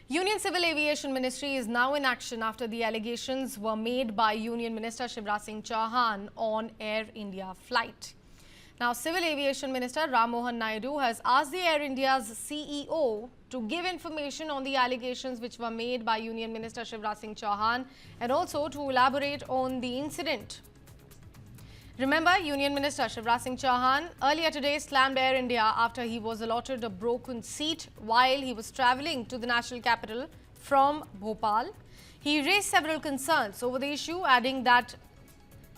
Union Civil Aviation Ministry is now in action after the allegations were made by Union Minister Shivraj Singh Chauhan on Air India flight. Now, Civil Aviation Minister Ram Mohan Naidu has asked the Air India's CEO to give information on the allegations which were made by Union Minister Shivraj Singh Chauhan and also to elaborate on the incident. Remember, Union Minister Shivraj Singh Chauhan earlier today slammed Air India after he was allotted a broken seat while he was travelling to the national capital from Bhopal. He raised several concerns over the issue, adding that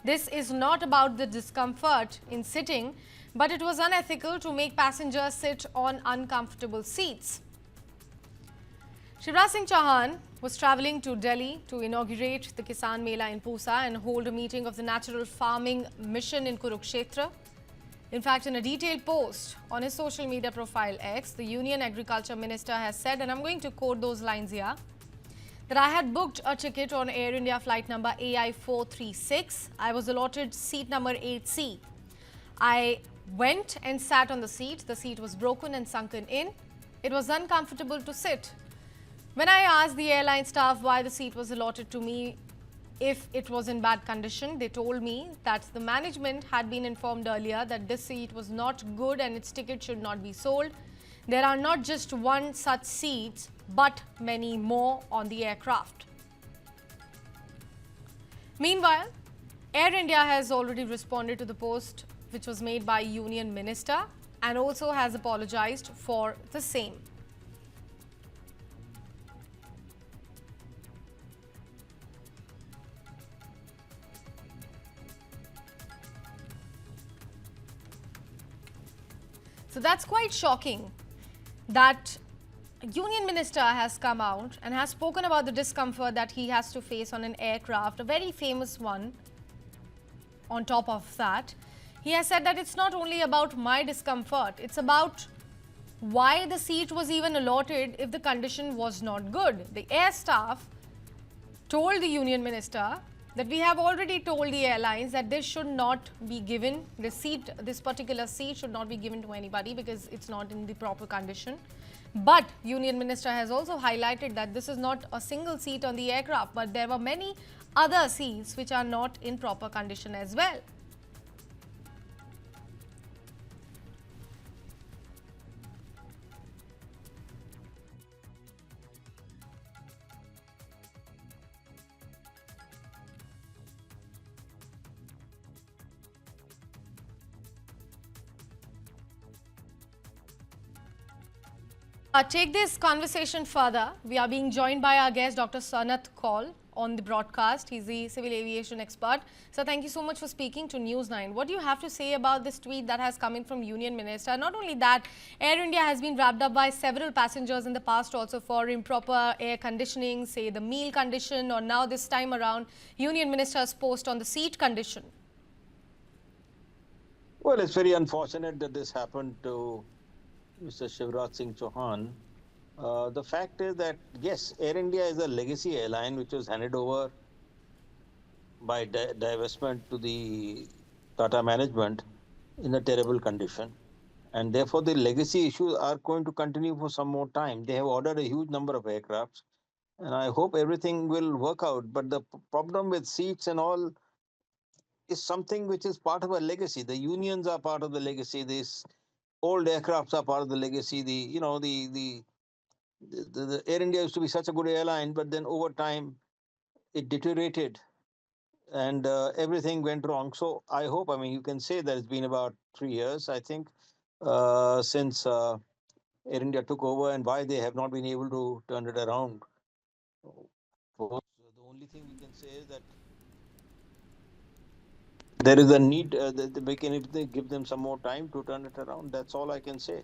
this is not about the discomfort in sitting, but it was unethical to make passengers sit on uncomfortable seats. Shivraj Singh Chauhan was travelling to Delhi to inaugurate the Kisan Mela in Pusa and hold a meeting of the Natural Farming Mission in Kurukshetra. In fact, in a detailed post on his social media profile X, the Union Agriculture Minister has said, and I'm going to quote those lines here, that I had booked a ticket on Air India flight number AI436. I was allotted seat number 8C. I went and sat on the seat. The seat was broken and sunken in. It was uncomfortable to sit. When I asked the airline staff why the seat was allotted to me if it was in bad condition, they told me that the management had been informed earlier that this seat was not good and its ticket should not be sold. There are not just one such seats, but many more on the aircraft. Meanwhile, Air India has already responded to the post which was made by Union Minister and also has apologized for the same. So that's quite shocking that Union Minister has come out and has spoken about the discomfort that he has to face on an aircraft, a very famous one. On top of that, he has said that it's not only about my discomfort, it's about why the seat was even allotted if the condition was not good. The air staff told the Union Minister that we have already told the airlines that this should not be given, this particular seat should not be given to anybody because it's not in the proper condition. But Union Minister has also highlighted that this is not a single seat on the aircraft, but there were many other seats which are not in proper condition as well. Take this conversation further. We are being joined by our guest, Dr. Sanath Kaul, on the broadcast. He's the civil aviation expert. So thank you so much for speaking to News9. What do you have to say about this tweet that has come in from Union Minister? Not only that, Air India has been wrapped up by several passengers in the past also for improper air conditioning, say the meal condition, or now this time around, Union Minister's post on the seat condition. Well, it's very unfortunate that this happened to Mr. Shivraj Singh Chauhan. The fact is that, yes, Air India is a legacy airline which was handed over by divestment to the Tata management in a terrible condition. And therefore, the legacy issues are going to continue for some more time. They have ordered a huge number of aircrafts, and I hope everything will work out. But the problem with seats and all is something which is part of a legacy. The unions are part of the legacy. These old aircrafts are part of the legacy. The Air India used to be such a good airline, but then over time it deteriorated and everything went wrong. So I hope, I mean, you can say that it's been about 3 years, I think, since Air India took over, and why they have not been able to turn it around. The only thing we can say is that there is a need, if they give them some more time to turn it around, that's all I can say.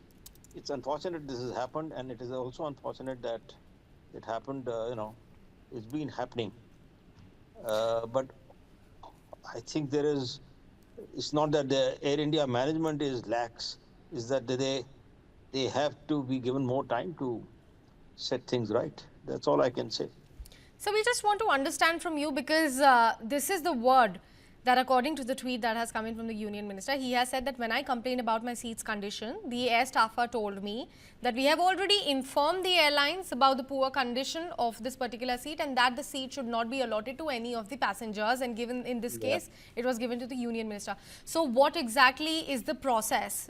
It's unfortunate this has happened, and it is also unfortunate that it happened, it's been happening. But I think it's not that the Air India management is lax, it's that they have to be given more time to set things right. That's all I can say. So we just want to understand from you, because this is the word that according to the tweet that has come in from the Union Minister, he has said that when I complained about my seat's condition, the air staffer told me that we have already informed the airlines about the poor condition of this particular seat and that the seat should not be allotted to any of the passengers, and given in this case, it was given to the Union Minister. So what exactly is the process?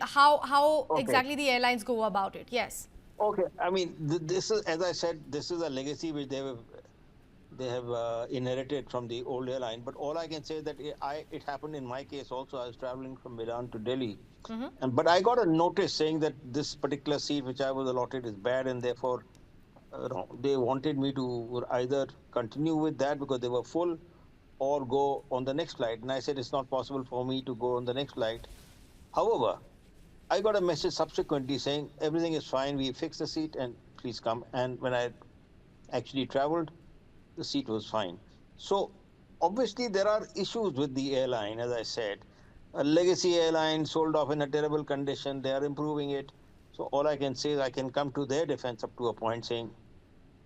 How Okay. exactly the airlines go about it? Yes. Okay. I mean, this is, as I said, this is a legacy which they have inherited from the old airline. But all I can say is that it happened in my case also. I was traveling from Milan to Delhi, but I got a notice saying that this particular seat which I was allotted is bad, and therefore no, they wanted me to either continue with that because they were full, or go on the next flight. And I said it's not possible for me to go on the next flight. However, I got a message subsequently saying everything is fine. We fixed the seat and please come. And when I actually traveled, the seat was fine. So obviously there are issues with the airline, as I said. A legacy airline sold off in a terrible condition. They are improving it. So all I can say is I can come to their defense up to a point saying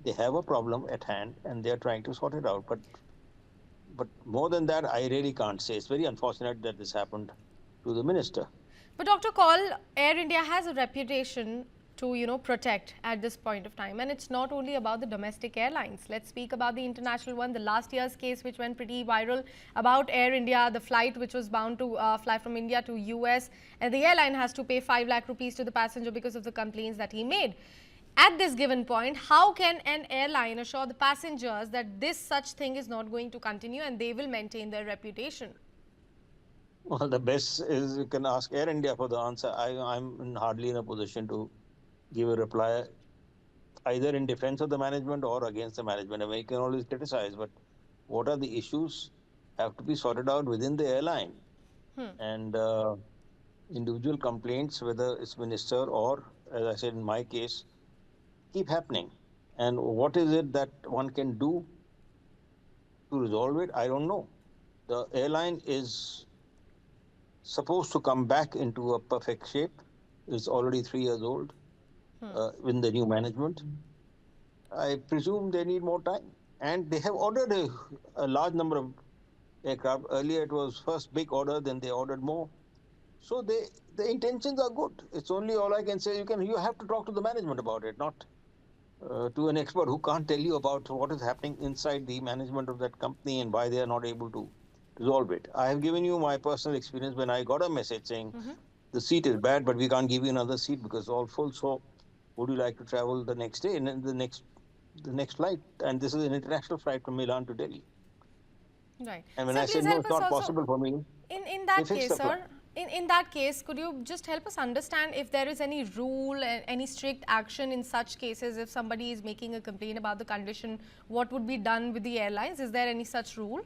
they have a problem at hand and they're trying to sort it out. But more than that, I really can't say. It's very unfortunate that this happened to the minister. But Dr. Kaul, Air India has a reputation to, protect at this point of time. And it's not only about the domestic airlines. Let's speak about the international one. The last year's case, which went pretty viral about Air India, the flight which was bound to fly from India to US. And the airline has to pay 5 lakh rupees to the passenger because of the complaints that he made. At this given point, how can an airline assure the passengers that this such thing is not going to continue and they will maintain their reputation? Well, the best is you can ask Air India for the answer. I'm hardly in a position to give a reply either in defense of the management or against the management. I mean, you can always criticize, but what are the issues have to be sorted out within the airline. And individual complaints, whether it's minister or, as I said in my case, keep happening. And what is it that one can do to resolve it? I don't know. The airline is supposed to come back into a perfect shape. It's already 3 years old with the new management. I presume they need more time. And they have ordered a large number of aircraft. Earlier it was first big order, then they ordered more. So the intentions are good. It's only all I can say. You have to talk to the management about it, not to an expert who can't tell you about what is happening inside the management of that company and why they are not able to resolve it. I have given you my personal experience when I got a message saying the seat is bad, but we can't give you another seat because it's all full. So would you like to travel the next day and then the next flight? And this is an international flight from Milan to Delhi. Right. And when Sir, I please said no, help it's us not also. possible for me, In they that fixed case, the flight. sir, in that case, could you just help us understand if there is any rule, any strict action in such cases? If somebody is making a complaint about the condition, what would be done with the airlines? Is there any such rule?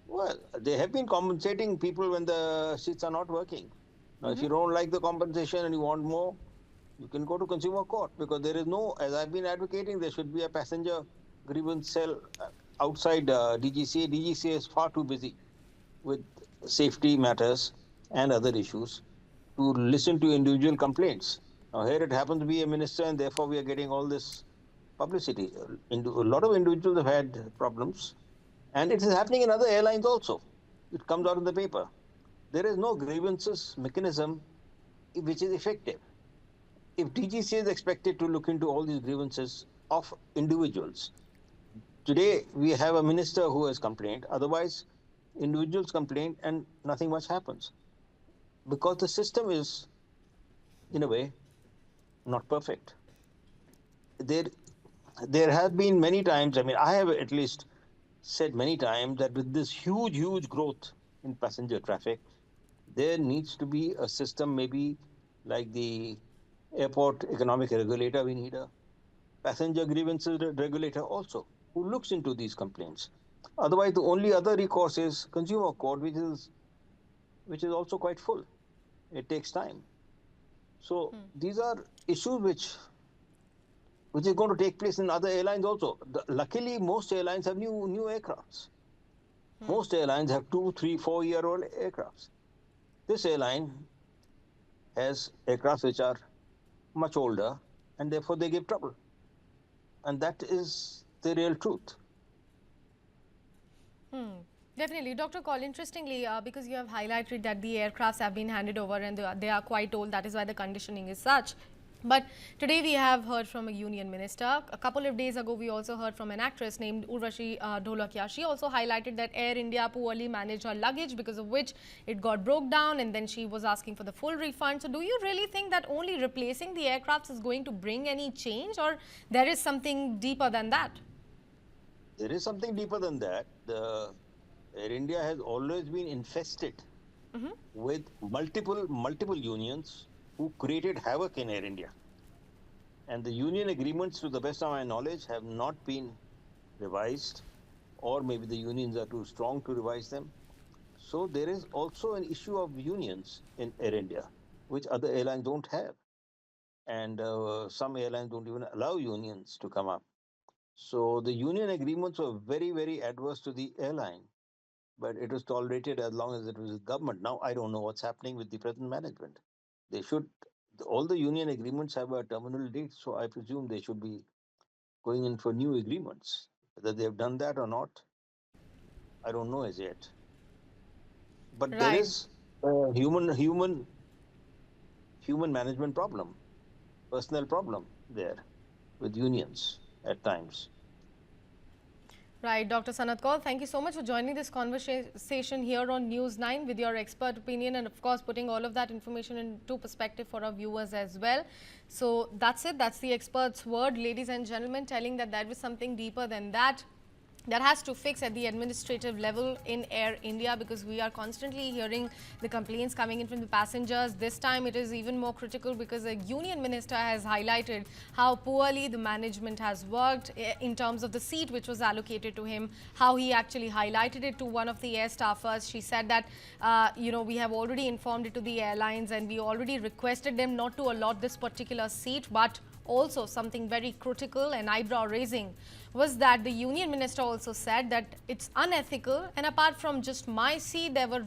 Well, they have been compensating people when the seats are not working. Now, if you don't like the compensation and you want more, you can go to consumer court, because there is no, as I've been advocating, there should be a passenger grievance cell outside DGCA. DGCA is far too busy with safety matters and other issues to listen to individual complaints. Now, here it happens to be a minister, and therefore we are getting all this publicity. A lot of individuals have had problems, and it is happening in other airlines also. It comes out in the paper. There is no grievances mechanism which is effective. If DGCA is expected to look into all these grievances of individuals, today we have a minister who has complained. Otherwise, individuals complain and nothing much happens, because the system is, in a way, not perfect. There have been many times, I mean, I have at least said many times that with this huge growth in passenger traffic, there needs to be a system, maybe like the airport economic regulator. We need a passenger grievances regulator also, who looks into these complaints. Otherwise, the only other recourse is consumer court, which is also quite full. It takes time. So these are issues which is going to take place in other airlines also. Luckily, most airlines have new aircrafts. Most airlines have 2, 3, 4-year-old aircrafts. This airline has aircrafts which are much older, and therefore they give trouble. And that is the real truth. Definitely. Dr. Kaul, interestingly, because you have highlighted that the aircrafts have been handed over and they are quite old, that is why the conditioning is such. But today we have heard from a union minister. A couple of days ago, we also heard from an actress named Urvashi Dholakia. She also highlighted that Air India poorly managed her luggage, because of which it got broke down, and then she was asking for the full refund. So do you really think that only replacing the aircrafts is going to bring any change, or there is something deeper than that? There is something deeper than that. The Air India has always been infested with multiple unions who created havoc in Air India. And the union agreements, to the best of my knowledge, have not been revised, or maybe the unions are too strong to revise them. So there is also an issue of unions in Air India, which other airlines don't have. And some airlines don't even allow unions to come up. So the union agreements were very adverse to the airline, but it was tolerated as long as it was with government. Now I don't know what's happening with the present management. They should, all the union agreements have a terminal date, so I presume they should be going in for new agreements. Whether they have done that or not, I don't know as yet. But there Right. is a human management problem, personnel problem there with unions at times. Right, Dr. Sanat Kaul, thank you so much for joining this conversation here on News 9 with your expert opinion, and of course putting all of that information into perspective for our viewers as well. So that's it. That's the expert's word, ladies and gentlemen, telling that there is something deeper than that has to fix at the administrative level in Air India, because we are constantly hearing the complaints coming in from the passengers. This time it is even more critical because a union minister has highlighted how poorly the management has worked in terms of the seat which was allocated to him, how he actually highlighted it to one of the air staffers. She said that, we have already informed it to the airlines and we already requested them not to allot this particular seat, but also something very critical and eyebrow raising was that the union minister also said that it's unethical, and apart from just my seat, there were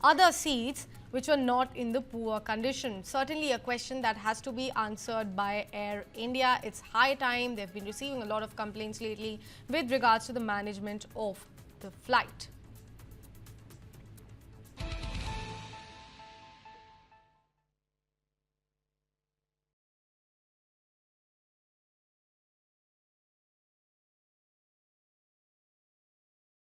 other seats which were not in the poor condition. Certainly a question that has to be answered by Air India. It's high time. They've been receiving a lot of complaints lately with regards to the management of the flight.